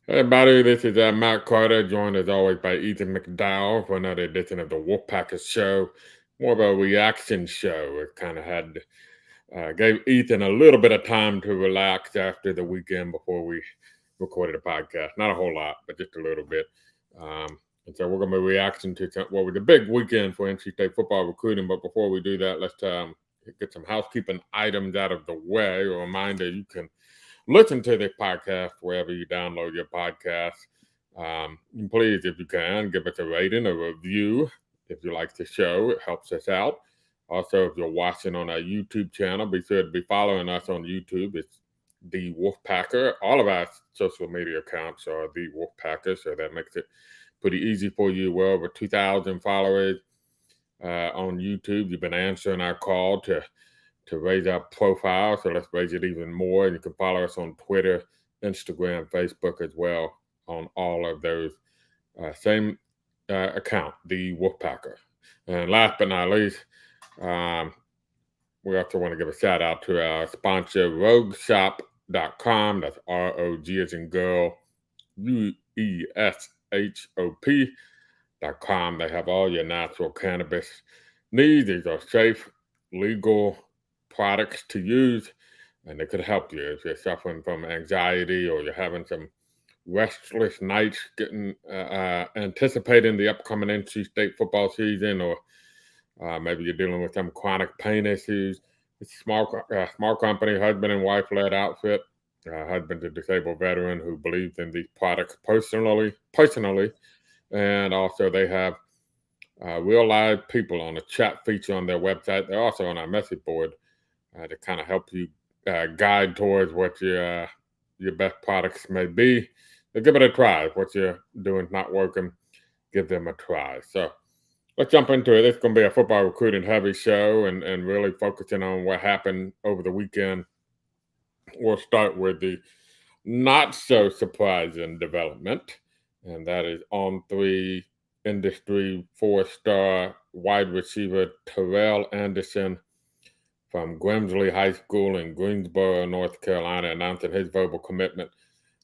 Hey, everybody, this is Matt Carter, joined as always by Ethan McDowell for another edition of the Wolfpacker Show. More of a reaction show. It kind of gave Ethan a little bit of time to relax after the weekend before we recorded a podcast. Not a whole lot, but just a little bit. And so we're going to be reacting to what was a big weekend for NC State football recruiting. But before we do that, let's get some housekeeping items out of the way. A reminder you can listen to this podcast wherever you download your podcast. Please, if you can, give us a rating, a review if you like the show. It helps us out. Also, if you're watching on our YouTube channel, be sure to be following us on YouTube. It's The Wolfpacker. All of our social media accounts are The Wolfpacker, so that makes it pretty easy for you. We're over 2,000 followers on YouTube. You've been answering our call to raise our profile, so let's raise it even more. And you can follow us on Twitter, Instagram, Facebook as well on all of those same account, The Wolfpacker. And last but not least, we also want to give a shout out to our sponsor, RogueShop.com. That's ROG as in girl, UESHOP.com. They have all your natural cannabis needs. These are safe, legal products to use, and they could help you if you're suffering from anxiety or you're having some restless nights getting anticipating the upcoming NC State football season, or maybe you're dealing with some chronic pain issues. It's a small company, husband and wife led outfit. Husband's a disabled veteran who believes in these products personally, and also they have real live people on a chat feature on their website. They're also on our message board to kind of help you guide towards what your best products may be. So give it a try. If what you're doing is not working, give them a try. So let's jump into it. It's going to be a football recruiting heavy show and really focusing on what happened over the weekend. We'll start with the not so surprising development, and that is on three industry 4-star wide receiver Terrell Anderson from Grimsley High School in Greensboro, North Carolina, announcing his verbal commitment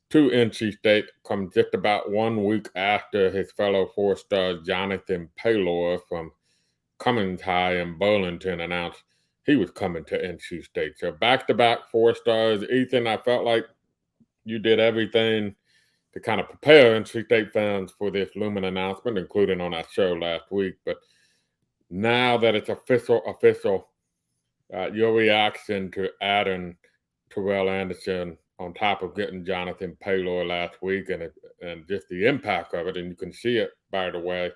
to NC State comes just about 1 week after his fellow 4-star Jonathan Paylor from Cummins High in Burlington announced he was coming to NC State. So back-to-back 4-stars. Ethan, I felt like you did everything to kind of prepare NC State fans for this looming announcement, including on our show last week. But now that it's official, your reaction to adding Terrell Anderson on top of getting Jonathan Paylor last week and just the impact of it, and you can see it, by the way,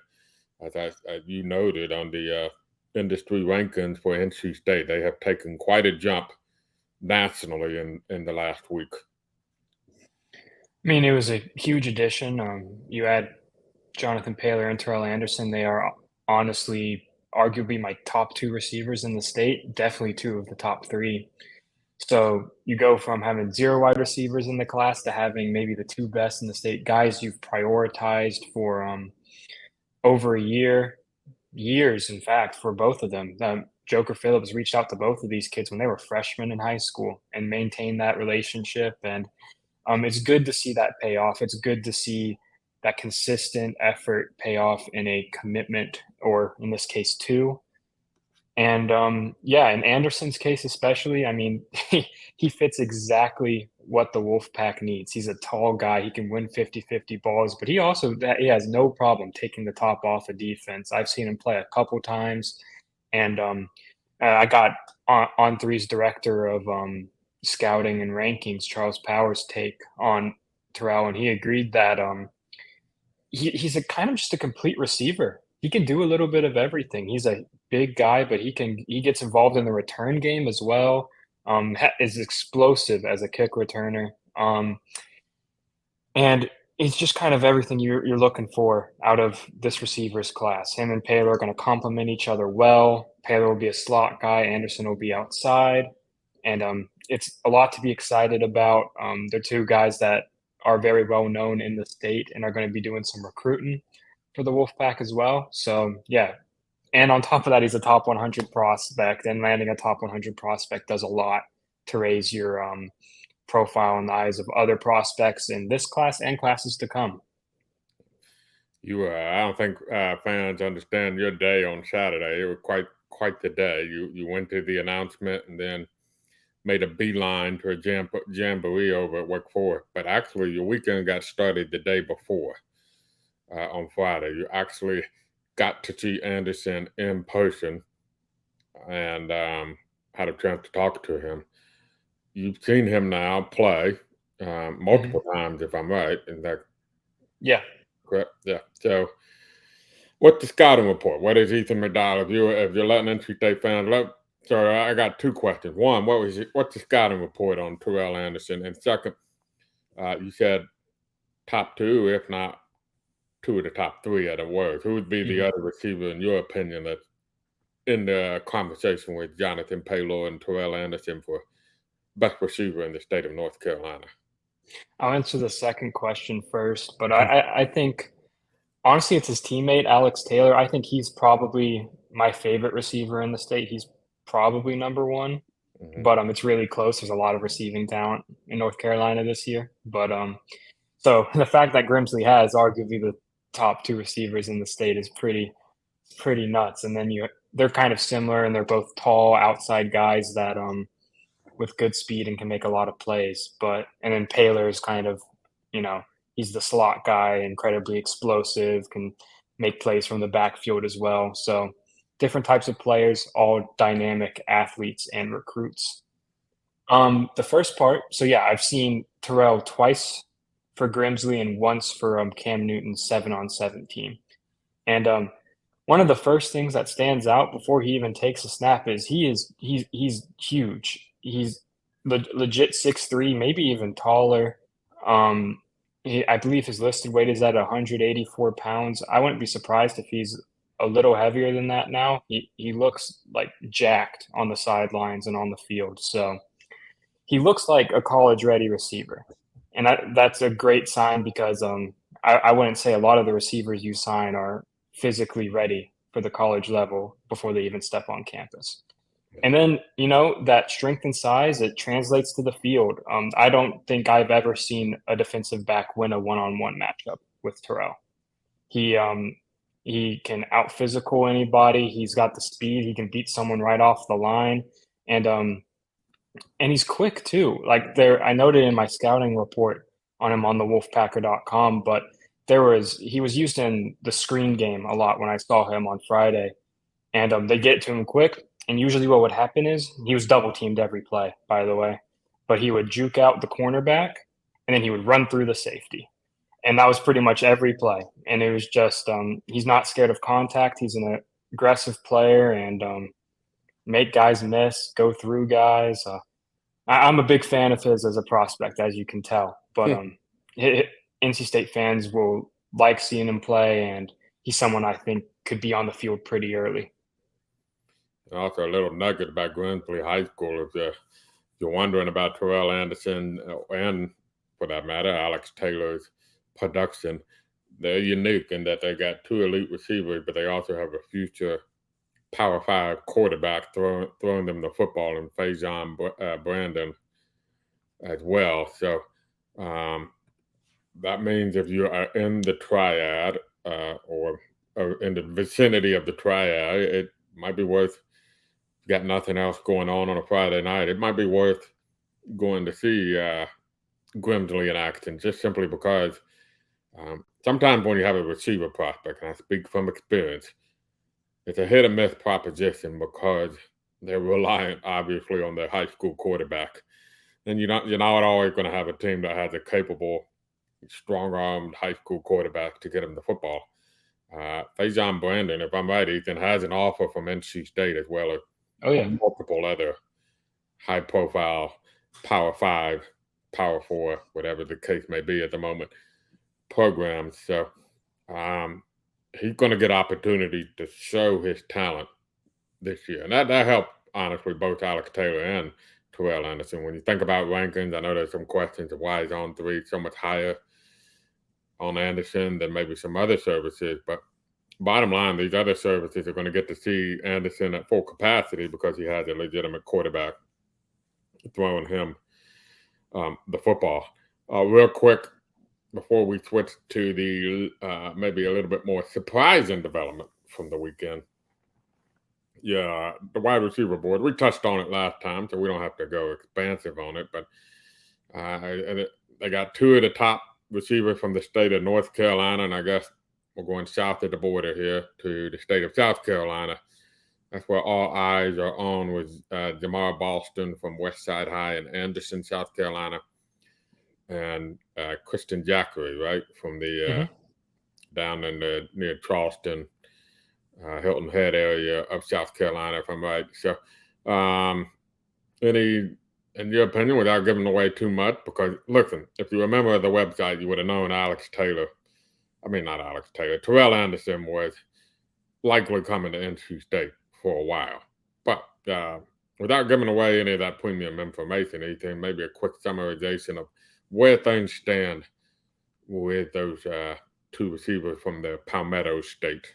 as you noted on the industry rankings for NC State. They have taken quite a jump nationally in the last week. I mean, it was a huge addition. You add Jonathan Paylor and Terrell Anderson. They are honestly arguably my top two receivers in the state, definitely two of the top three. So you go from having zero wide receivers in the class to having maybe the two best in the state, guys you've prioritized for over a years, in fact, for both of them. Joker Phillips reached out to both of these kids when they were freshmen in high school and maintained that relationship. And it's good to see that pay off. It's good to see that consistent effort pay off in a commitment, or in this case, two. And yeah, in Anderson's case, especially, I mean, he fits exactly what the Wolfpack needs. He's a tall guy. He can win 50-50 balls, but he has no problem taking the top off of defense. I've seen him play a couple times, and I got on three's director of scouting and rankings, Charles Powers' take on Terrell, and he agreed that he's a kind of just a complete receiver. He can do a little bit of everything. He's a big guy, but he gets involved in the return game as well. Is explosive as a kick returner. And it's just kind of everything you're looking for out of this receivers class. Him and Paylor are going to complement each other well. Paylor will be a slot guy. Anderson will be outside, and it's a lot to be excited about. They're two guys that are very well known in the state and are going to be doing some recruiting for the Wolfpack as well. So yeah, and on top of that, he's a top 100 prospect, and landing a top 100 prospect does a lot to raise profile in the eyes of other prospects in this class and classes to come. I don't think fans understand your day on Saturday. It was quite the day. You went to the announcement and then made a beeline to a jamboree over at Wake Forest. But actually, your weekend got started the day before on Friday. You actually got to see Anderson in person and had a chance to talk to him. You've seen him now play multiple times, if I'm right. Is that Yeah. correct? Yeah. So, what's the scouting report? What is Ethan McDowell? If you're letting NC State fans know, so I got two questions. One, what's the scouting report on Terrell Anderson? And second, you said top two, if not two of the top three at the worst. Who would be the other receiver, in your opinion, that's in the conversation with Jonathan Paylor and Terrell Anderson for best receiver in the state of North Carolina? I'll answer the second question first, but I think honestly it's his teammate Alex Taylor. I think he's probably my favorite receiver in the state. He's probably number one, but it's really close. There's a lot of receiving talent in North Carolina this year, but so the fact that Grimsley has arguably the top two receivers in the state is pretty nuts. And then they're kind of similar, and they're both tall outside guys that with good speed and can make a lot of plays. And then Paylor is kind of, he's the slot guy, incredibly explosive, can make plays from the backfield as well. So different types of players, all dynamic athletes and recruits. The first part, so yeah, I've seen Terrell twice for Grimsley and once for Cam Newton's 7-on-7 team. And one of the first things that stands out before he even takes a snap is he's huge. He's legit 6'3", maybe even taller. I believe his listed weight is at 184 pounds. I wouldn't be surprised if he's a little heavier than that now. He looks like jacked on the sidelines and on the field. So he looks like a college-ready receiver. And that's a great sign because I wouldn't say a lot of the receivers you sign are physically ready for the college level before they even step on campus. And then, that strength and size, it translates to the field. I don't think I've ever seen a defensive back win a one-on-one matchup with Terrell. He can out-physical anybody. He's got the speed. He can beat someone right off the line. And he's quick too. Like I noted in my scouting report on him on the Wolfpacker.com, but he was used in the screen game a lot when I saw him on Friday. And they get to him quick. And usually what would happen is he was double teamed every play, by the way, but he would juke out the cornerback and then he would run through the safety. And that was pretty much every play. And it was just, he's not scared of contact. He's an aggressive player and make guys miss, go through guys. I'm a big fan of his as a prospect, as you can tell, but NC State fans will like seeing him play. And he's someone I think could be on the field pretty early. Also, a little nugget about Grimsley High School. If you're wondering about Terrell Anderson and, for that matter, Alex Taylor's production, they're unique in that they got two elite receivers, but they also have a future Power 5 quarterback throwing them the football in Faison Brandon as well. So that means if you are in the triad or in the vicinity of the triad, it might be worth. Got nothing else going on a Friday night, it might be worth going to see Grimsley in action, just simply because sometimes when you have a receiver prospect, and I speak from experience, it's a hit or miss proposition because they're reliant, obviously, on their high school quarterback. And you're not always going to have a team that has a capable, strong-armed high school quarterback to get them the football. Faison Brandon, if I'm right, Ethan, has an offer from NC State as well as multiple other high-profile Power 5, Power 4, whatever the case may be at the moment, programs. So he's going to get opportunity to show his talent this year. And that helped, honestly, both Alex Taylor and Terrell Anderson. When you think about rankings, I know there's some questions of why he's on 3 so much higher on Anderson than maybe some other services, but bottom line, these other services are going to get to see Anderson at full capacity because he has a legitimate quarterback throwing him the football. Real quick, before we switch to the maybe a little bit more surprising development from the weekend. Yeah, the wide receiver board. We touched on it last time, so we don't have to go expansive on it. But they got two of the top receivers from the state of North Carolina, and I guess we're going south of the border here to the state of South Carolina. That's where all eyes are on with Jamar Boston from Westside High in Anderson, South Carolina, and Christian Jackery, right, from the down in the near Charleston, Hilton Head area of South Carolina, if I'm right. So, any, in your opinion, without giving away too much, because listen, if you remember the website, you would have known Terrell Anderson was likely coming to NC State for a while. But without giving away any of that premium information, anything, maybe a quick summarization of where things stand with those two receivers from the Palmetto State.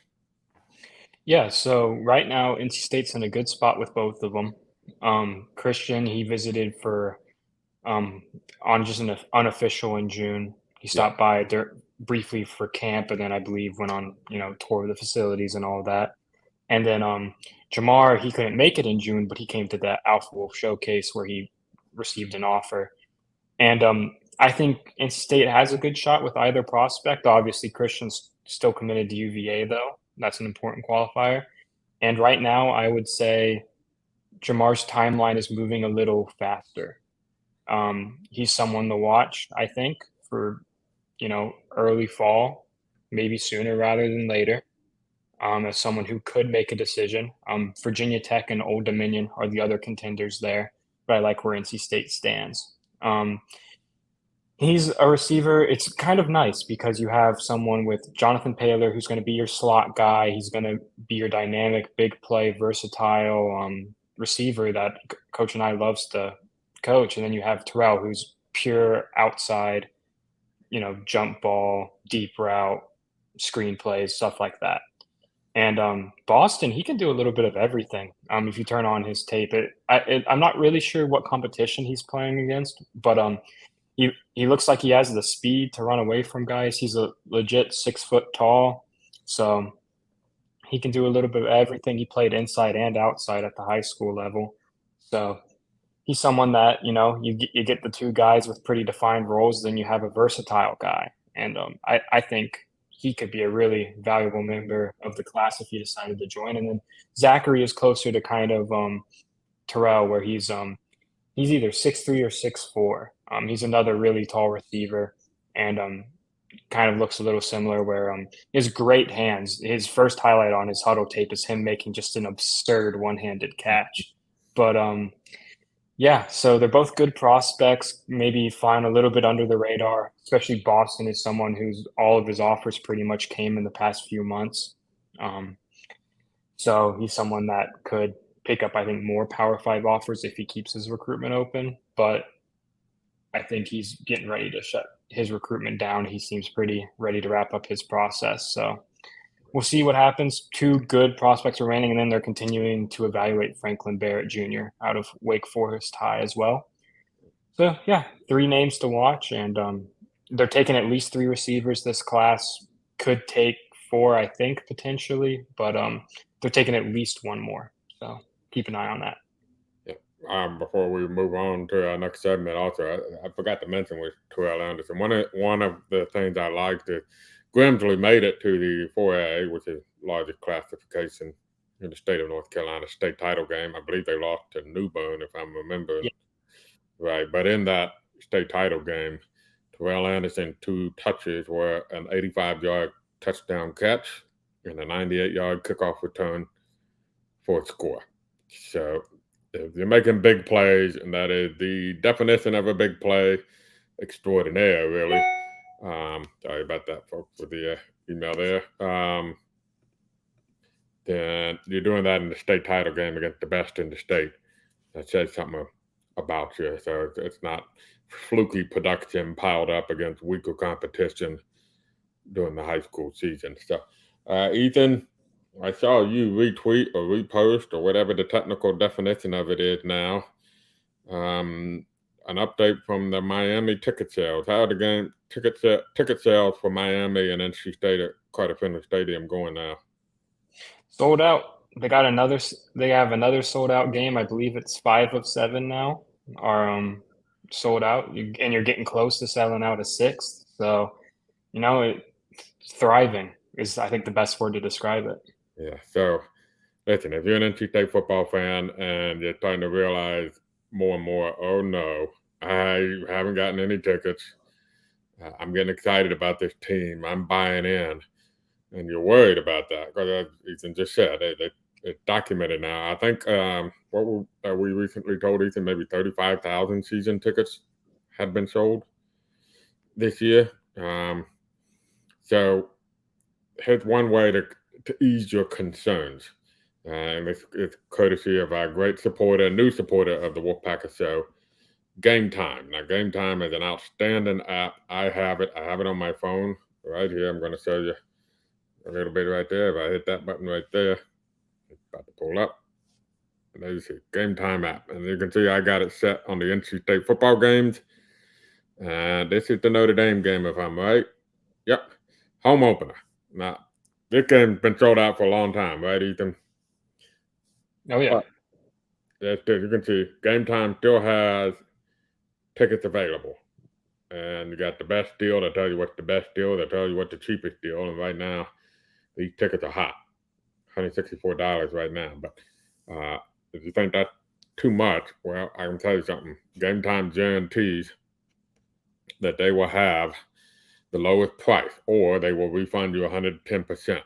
Yeah, so right now, NC State's in a good spot with both of them. Christian, he visited for on just an unofficial in June. He stopped by briefly for camp, and then I believe went on tour of the facilities and all of that. And then Jamar, he couldn't make it in June, but he came to the Alpha Wolf Showcase where he received an offer. And I think NC State has a good shot with either prospect. Obviously, Christian's still committed to UVA, though. That's an important qualifier. And right now, I would say Jamar's timeline is moving a little faster. He's someone to watch, I think, for early fall, maybe sooner rather than later. As someone who could make a decision. Virginia Tech and Old Dominion are the other contenders there, but I like where NC State stands. He's a receiver. It's kind of nice because you have someone with Jonathan Paler who's going to be your slot guy. He's going to be your dynamic, big play, versatile receiver that Coach and I loves to coach. And then you have Terrell, who's pure outside, jump ball, deep route, screen plays, stuff like that. And Boston, he can do a little bit of everything. If you turn on his tape, I'm not really sure what competition he's playing against, but he looks like he has the speed to run away from guys. He's a legit 6 foot tall, so he can do a little bit of everything. He played inside and outside at the high school level, so he's someone that you get the two guys with pretty defined roles, then you have a versatile guy, and I think he could be a really valuable member of the class if he decided to join. And then Zachary is closer to kind of Terrell, where he's either 6'3" or 6'4". He's another really tall receiver, and kind of looks a little similar. Where he has great hands. His first highlight on his huddle tape is him making just an absurd one-handed catch. But yeah, so they're both good prospects, maybe flying a little bit under the radar, especially Boston is someone who's all of his offers pretty much came in the past few months. So he's someone that could pick up, I think, more Power 5 offers if he keeps his recruitment open. But I think he's getting ready to shut his recruitment down. He seems pretty ready to wrap up his process. So we'll see what happens. Two good prospects remaining, and then they're continuing to evaluate Franklin Barrett Jr. out of Wake Forest High as well. So, yeah, 3 names to watch, and they're taking at least 3 receivers. This class could take 4, I think, potentially, but they're taking at least 1 more. So keep an eye on that. Before we move on to our next segment, also, I forgot to mention with Terrell Anderson, one of the things I liked is Grimsley made it to the 4A, which is largest classification in the state of North Carolina, state title game. I believe they lost to New Bern, if I'm remembering right. But in that state title game, Terrell Anderson 2 touches were an 85-yard touchdown catch and a 98-yard kickoff return for a score. So if you're making big plays, and that is the definition of a big play extraordinaire, really. Sorry about that, folks, with the email there. Then you're doing that in the state title game against the best in the state. That says something about you. So it's not fluky production piled up against weaker competition during the high school season. So, Ethan, I saw you retweet or repost or whatever the technical definition of it is now. an update from the Miami ticket sales. How are the game ticket sales for Miami and NC State at Carter Finley Stadium going now? Sold out. They have another sold out game. I believe it's 5 of 7 now are sold out. And you're getting close to selling out a sixth. So, thriving is, I think, the best word to describe it. Yeah. So, listen, if you're an NC State football fan and you're starting to realize more and more, oh no, I haven't gotten any tickets. I'm getting excited about this team. I'm buying in. And you're worried about that because, Ethan just said, it's documented now. I think we recently told Ethan, maybe 35,000 season tickets had been sold this year. So here's one way to ease your concerns. And it's courtesy of our great supporter, new supporter of the Wolfpacker Show, Game Time. Now, Game Time is an outstanding app. I have it on my phone right here. I'm going to show you a little bit right there. If I hit that button right there, it's about to pull up. And there you see Game Time app. And you can see I got it set on the NC State football games. And this is the Notre Dame game, if I'm right. Yep. Home opener. Now, this game's been sold out for a long time, right, Ethan? Oh, yeah. But you can see Game Time still has tickets available. And you got the best deal. They'll tell you what's the best deal. They'll tell you what the cheapest deal. And right now, these tickets are hot. $164 right now. But if you think that's too much, well, I can tell you something. Game Time guarantees that they will have the lowest price, or they will refund you 110%.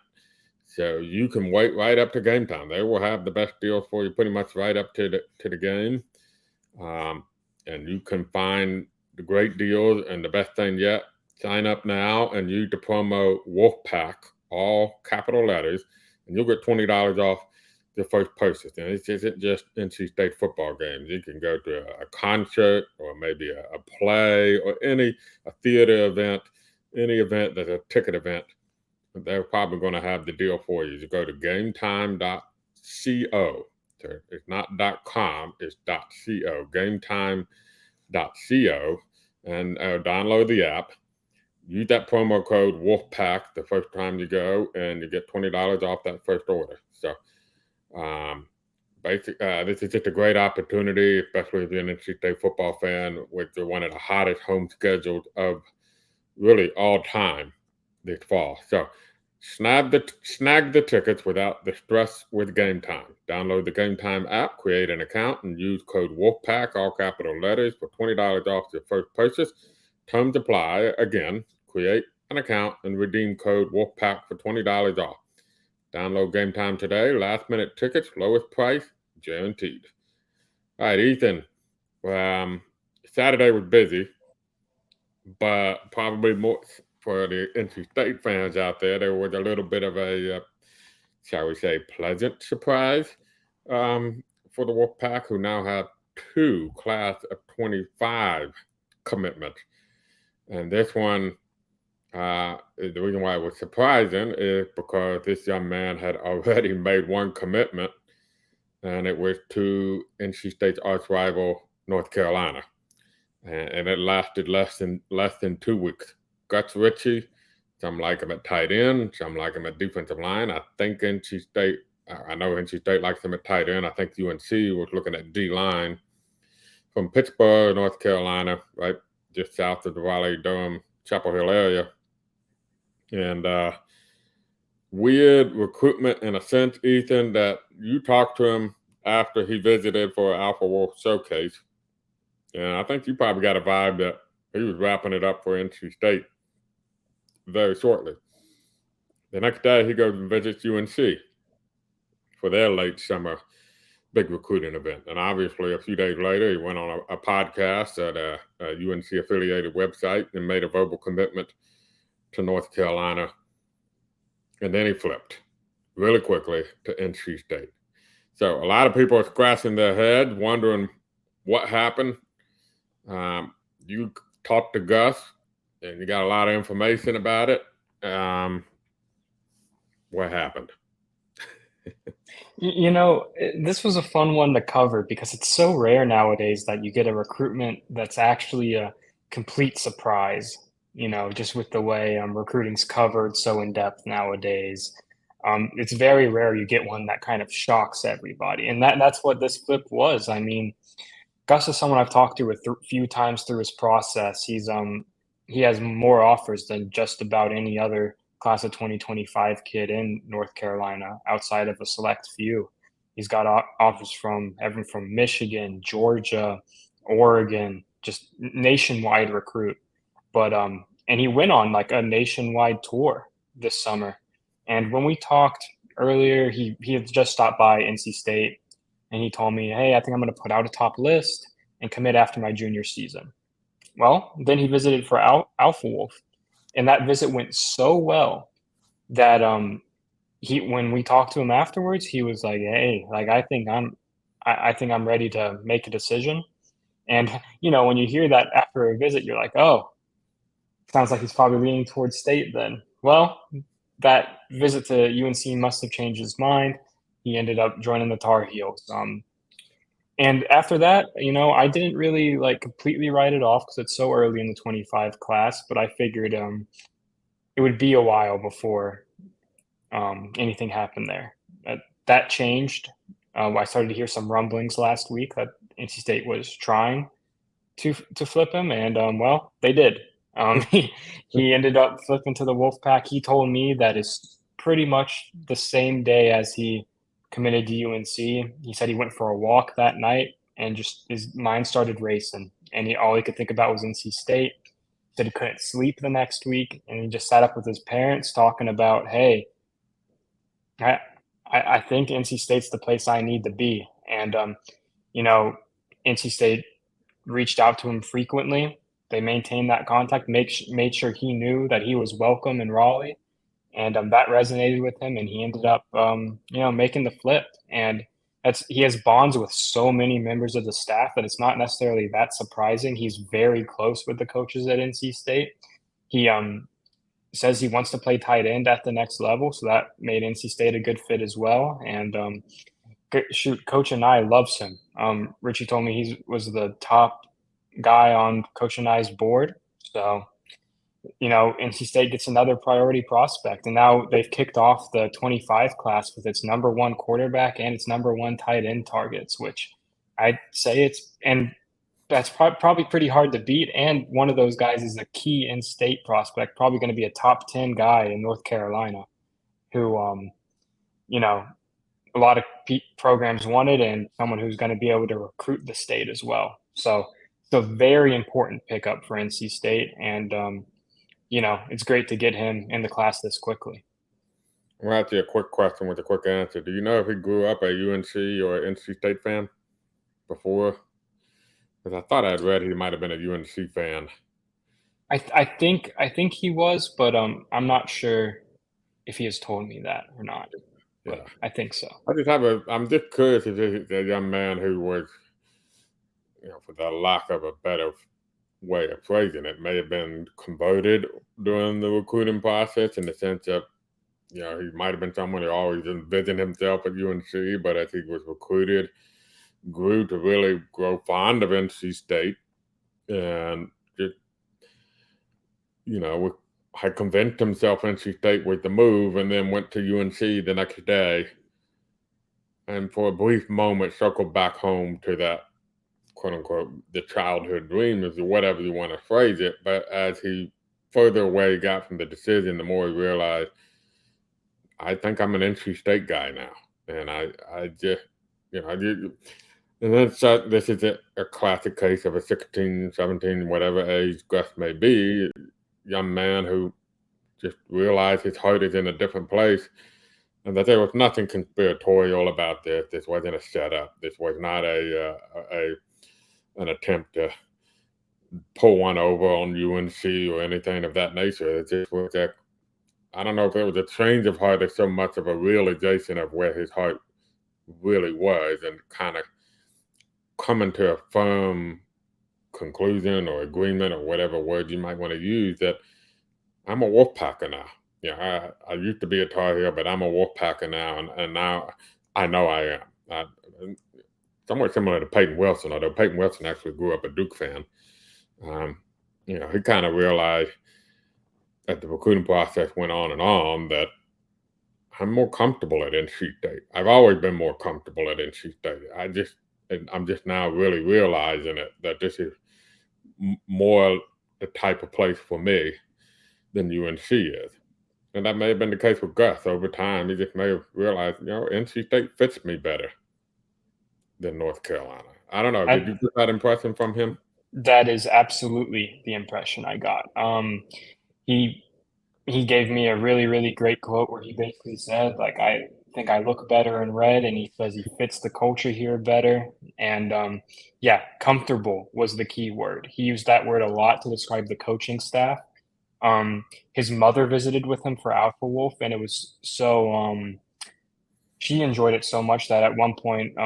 So you can wait right up to Game Time. They will have the best deals for you pretty much right up to the game. And you can find the great deals, and the best thing yet, sign up now and use the promo Wolfpack, all capital letters, and you'll get $20 off the first purchase. And it isn't just NC State football games. You can go to a concert or maybe a play or a theater event, any event that's a ticket event. They're probably going to have the deal for you. You go to gametime.co. So it's not .com, it's .co. Gametime.co, and download the app. Use that promo code Wolfpack the first time you go, and you get $20 off that first order. So, this is just a great opportunity, especially if you're an NC State football fan, with one of the hottest home schedules of really all time this fall. So, snag the tickets without the stress with Game Time. Download the Game Time app, create an account, and use code Wolfpack, all capital letters, for $20 off your first purchase. Terms apply. Again, create an account and redeem code Wolfpack for $20 off. Download Game Time today. Last minute tickets, lowest price, guaranteed. All right, Ethan. Saturday was busy, but probably more for the NC State fans out there. There was a little bit of a, shall we say, pleasant surprise for the Wolfpack, who now have 2 class of 25 commitments. And this one, the reason why it was surprising is because this young man had already made one commitment, and it was to NC State's arch rival, North Carolina. And it lasted less than 2 weeks. Gus Ritchey, some like him at tight end, some like him at defensive line. I think NC State, I know NC State likes him at tight end. I think UNC was looking at D-line from Pittsburgh, North Carolina, right just south of the Raleigh-Durham, Chapel Hill area. And weird recruitment in a sense, Ethan, that you talked to him after he visited for an Alpha Wolf showcase. And I think you probably got a vibe that he was wrapping it up for NC State very shortly. The next day, he goes and visits UNC for their late summer big recruiting event. And obviously, a few days later, he went on a podcast at a UNC-affiliated website and made a verbal commitment to North Carolina. And then he flipped really quickly to NC State. So a lot of people are scratching their heads, wondering what happened. You talked to Gus, and you got a lot of information about it. What happened? This was a fun one to cover because it's so rare nowadays that you get a recruitment that's actually a complete surprise, just with the way recruiting's covered so in depth nowadays. It's very rare you get one that kind of shocks everybody. And that's what this flip was. I mean, Gus is someone I've talked to a few times through his process. He has more offers than just about any other class of 2025 kid in North Carolina outside of a select few. He's got offers from everyone from Michigan, Georgia, Oregon, just nationwide recruit. But and he went on like a nationwide tour this summer. And when we talked earlier, he had just stopped by NC State and he told me, "Hey, I think I'm going to put out a top list and commit after my junior season." Well, then he visited for Alpha Wolf, and that visit went so well that he when we talked to him afterwards, he was like, "Hey, like I think I'm ready to make a decision." And when you hear that after a visit, you're like, "Oh, sounds like he's probably leaning towards state then." Well, that visit to UNC must have changed his mind. He ended up joining the Tar Heels. And after that, I didn't really like completely write it off because it's so early in the 25 class, but I figured it would be a while before anything happened there. That changed. I started to hear some rumblings last week that NC State was trying to flip him, and well, they did. He ended up flipping to the Wolfpack. He told me that is pretty much the same day as he committed to UNC. He said he went for a walk that night and just his mind started racing, and all he could think about was NC State. Said he couldn't sleep the next week, and he just sat up with his parents talking about, "Hey, I I think NC State's the place I need to be." And you know, NC State reached out to him frequently. They maintained that contact, made sure he knew that he was welcome in Raleigh, and that resonated with him, and he ended up, making the flip. And he has bonds with so many members of the staff that it's not necessarily that surprising. He's very close with the coaches at NC State. He says he wants to play tight end at the next level, so that made NC State a good fit as well. And shoot, Coach and I loves him. Richie told me he was the top guy on Coach and I's board. So, NC State gets another priority prospect. And now they've kicked off the 25 class with its number one quarterback and its number one tight end targets, which I'd say and that's probably pretty hard to beat. And one of those guys is a key in-state prospect, probably going to be a top 10 guy in North Carolina who, you know, a lot of programs wanted and someone who's going to be able to recruit the state as well. So it's a very important pickup for NC State. And, it's great to get him in the class this quickly. I'm going to ask you a quick question with a quick answer. Do you know if he grew up a UNC or NC State fan before? Because I thought I'd read he might have been a UNC fan. I think he was, but I'm not sure if he has told me that or not. But Yeah. I think so. I'm just curious if he's a young man who was, for the lack of a better way of phrasing it, may have been converted during the recruiting process in the sense of, he might have been someone who always envisioned himself at UNC, but as he was recruited, grew to really grow fond of NC State and just, had convinced himself NC State was the move and then went to UNC the next day. And for a brief moment, circled back home to that quote unquote the childhood dream, is whatever you want to phrase it. But as he further away got from the decision, the more he realized, I think I'm an NC State guy now. And I just, and then this is a classic case of a 16, 17, whatever age Gus may be, young man who just realized his heart is in a different place and that there was nothing conspiratorial about this. This wasn't a setup. This was not an attempt to pull one over on UNC or anything of that nature. It just was I don't know if it was a change of heart or so much of a realization of where his heart really was and kind of coming to a firm conclusion or agreement or whatever word you might want to use that I'm a Wolfpacker now. I used to be a Tar Heel, but I'm a Wolfpacker now, and now I know I am. Somewhat similar to Peyton Wilson, although Peyton Wilson actually grew up a Duke fan. He kind of realized as the recruiting process went on that I'm more comfortable at NC State. I've always been more comfortable at NC State. I'm just now really realizing it, that this is more the type of place for me than UNC is. And that may have been the case with Gus over time. He just may have realized, NC State fits me better than North Carolina. I don't know. Did you get that impression from him? That is absolutely the impression I got. He gave me a really, really great quote where he basically said, like, "I think I look better in red," and he says he fits the culture here better. And yeah, comfortable was the key word. He used that word a lot to describe the coaching staff. His mother visited with him for Alpha Wolf, and it was so she enjoyed it so much that at one point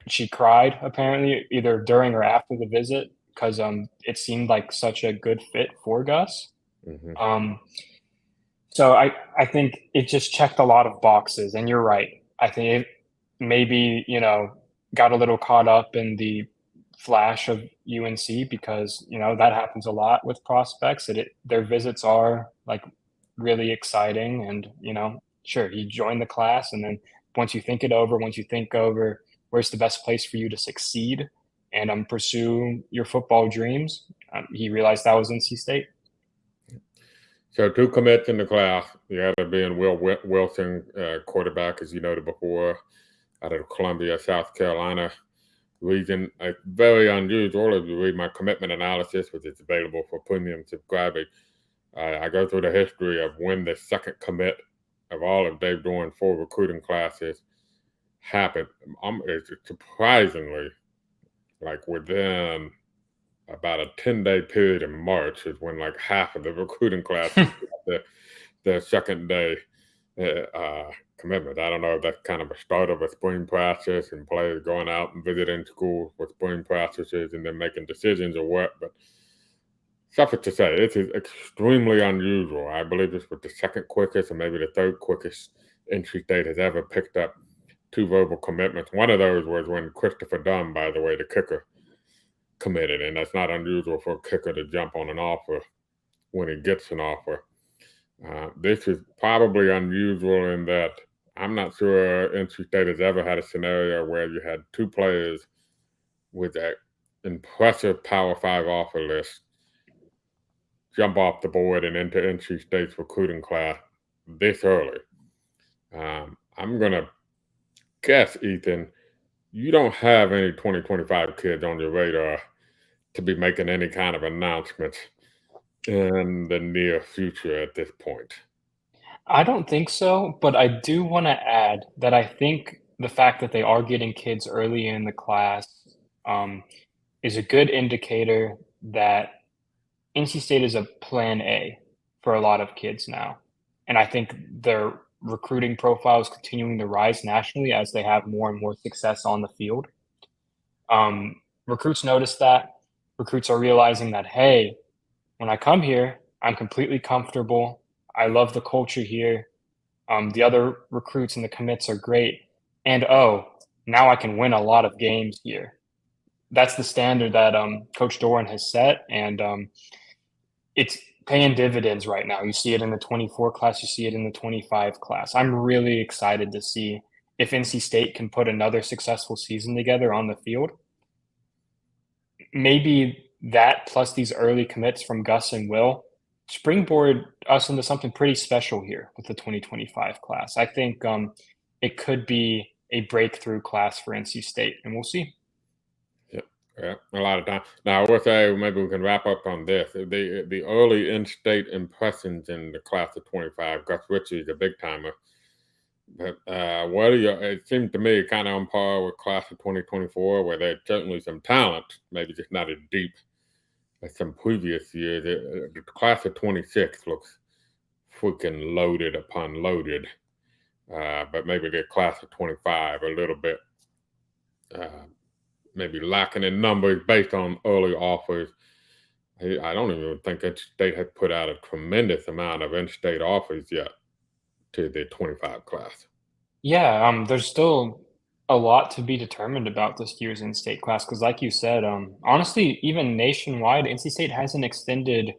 she cried, apparently, either during or after the visit, because it seemed like such a good fit for Gus. Mm-hmm. So I think it just checked a lot of boxes, and you're right. I think it maybe, got a little caught up in the flash of UNC because, that happens a lot with prospects. Their visits are like really exciting, and, sure, you join the class, and then once you think over where's the best place for you to succeed and pursue your football dreams, he realized that was NC State. So 2 commits in the class. The other being Will Wilson, quarterback, as you noted before, out of Columbia, South Carolina region. Very unusual. If you read my commitment analysis, which is available for premium subscribers, I go through the history of when the second commit of all of Dave Doran's 4 recruiting classes happened. It's surprisingly, like within about a 10-day period in March is when like half of the recruiting classes the second day commitment. I don't know if that's kind of a start of a spring process and players going out and visiting schools with spring processes and then making decisions or what, but suffice to say, it is extremely unusual. I believe this was the second quickest and maybe the third quickest NC State has ever picked up 2 verbal commitments. One of those was when Christopher Dunn, by the way, the kicker, committed, and that's not unusual for a kicker to jump on an offer when he gets an offer. This is probably unusual in that I'm not sure NC State has ever had a scenario where you had 2 players with an impressive Power 5 offer list jump off the board and into NC State's recruiting class this early. I'm going to guess, Ethan, you don't have any 2025 kids on your radar to be making any kind of announcements in the near future at this point. I don't think so, but I do want to add that I think the fact that they are getting kids early in the class is a good indicator that NC State is a plan A for a lot of kids now. And I think their recruiting profile is continuing to rise nationally as they have more and more success on the field. Recruits notice that. Recruits are realizing that, hey, when I come here, I'm completely comfortable. I love the culture here. The other recruits and the commits are great. And now I can win a lot of games here. That's the standard that Coach Doran has set, and it's paying dividends right now. You see it in the 24 class, you see it in the 25 class. I'm really excited to see if NC State can put another successful season together on the field. Maybe that plus these early commits from Gus and Will springboard us into something pretty special here with the 2025 class. I think it could be a breakthrough class for NC State, and we'll see. Yeah, a lot of time. Now, I will say maybe we can wrap up on this. The early in-state impressions in the class of 25, Gus Ritchey is a big timer. But it seemed to me kind of on par with class of 2024, where there's certainly some talent, maybe just not as deep as some previous years. The class of 26 looks freaking loaded upon loaded. But maybe the class of 25 a little bit maybe lacking in numbers based on early offers. I don't even think NC State has put out a tremendous amount of in-state offers yet to the 25 class. Yeah, there's still a lot to be determined about this year's in-state class because, like you said, honestly, even nationwide, NC State hasn't extended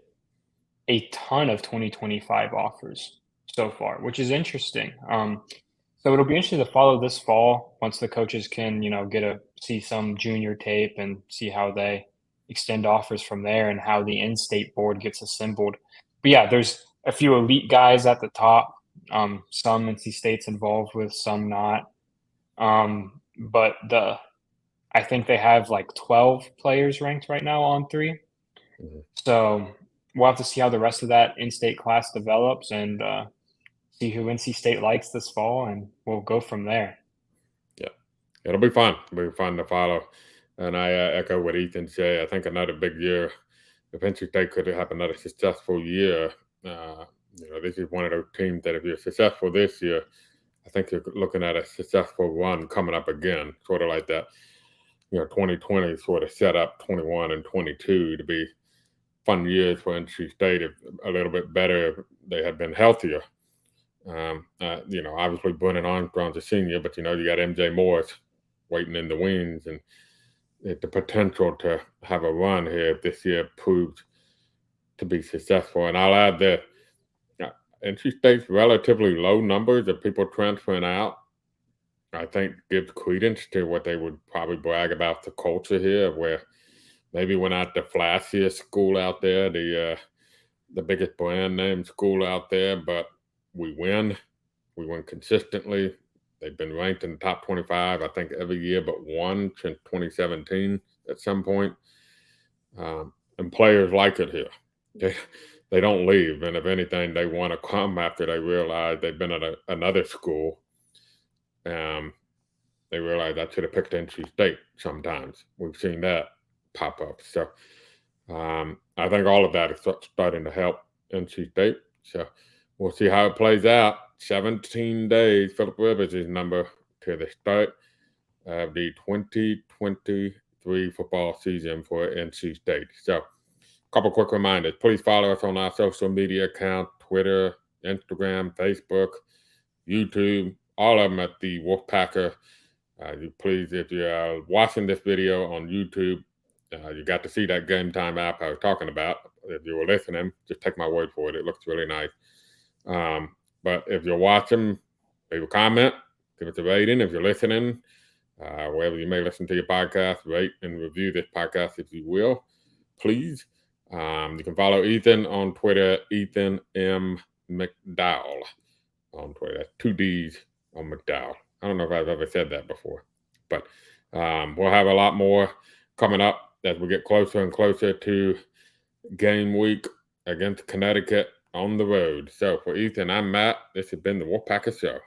a ton of 2025 offers so far, which is interesting. So it'll be interesting to follow this fall once the coaches can, get a see some junior tape and see how they extend offers from there and how the in-state board gets assembled. But yeah, there's a few elite guys at the top. Some NC State's involved with, some not. But I think they have like 12 players ranked right now on three. Mhm. So we'll have to see how the rest of that in-state class develops and see who NC State likes this fall, and we'll go from there. Yeah, it'll be fun. It'll be fun to follow. And I echo what Ethan said. I think another big year, if NC State could have another successful year, this is one of those teams that if you're successful this year, I think you're looking at a successful run coming up again, sort of like that. 2020 sort of set up 21 and 22 to be fun years for NC State, if a little bit better if they had been healthier. Obviously Brennan Armstrong's a senior, but you got MJ Morris waiting in the wings, and the potential to have a run here if this year proves to be successful. And I'll add that NC State's relatively low numbers of people transferring out, I think, gives credence to what they would probably brag about the culture here, where maybe we're not the flashiest school out there, the biggest brand name school out there, but we win. We win consistently. They've been ranked in the top 25, I think, every year but one since 2017 at some point. And players like it here. They don't leave. And if anything, they want to come after they realize they've been at another school. They realize I should have picked NC State sometimes. We've seen that pop up. So I think all of that is starting to help NC State. So we'll see how it plays out. 17 days, Philip Rivers' number to the start of the 2023 football season for NC State. So a couple quick reminders. Please follow us on our social media account, Twitter, Instagram, Facebook, YouTube, all of them at the Wolfpacker. Please, if you're watching this video on YouTube, you got to see that Game Time app I was talking about. If you were listening, just take my word for it. It looks really nice. But if you're watching, leave a comment, give us a rating. If you're listening, wherever you may listen to your podcast, rate and review this podcast if you will, please. You can follow Ethan on Twitter, Ethan M. McDowell on Twitter. That's 2 D's on McDowell. I don't know if I've ever said that before, but we'll have a lot more coming up as we get closer and closer to game week against Connecticut on the road. So for Ethan, I'm Matt. This has been the Wolfpacker Show.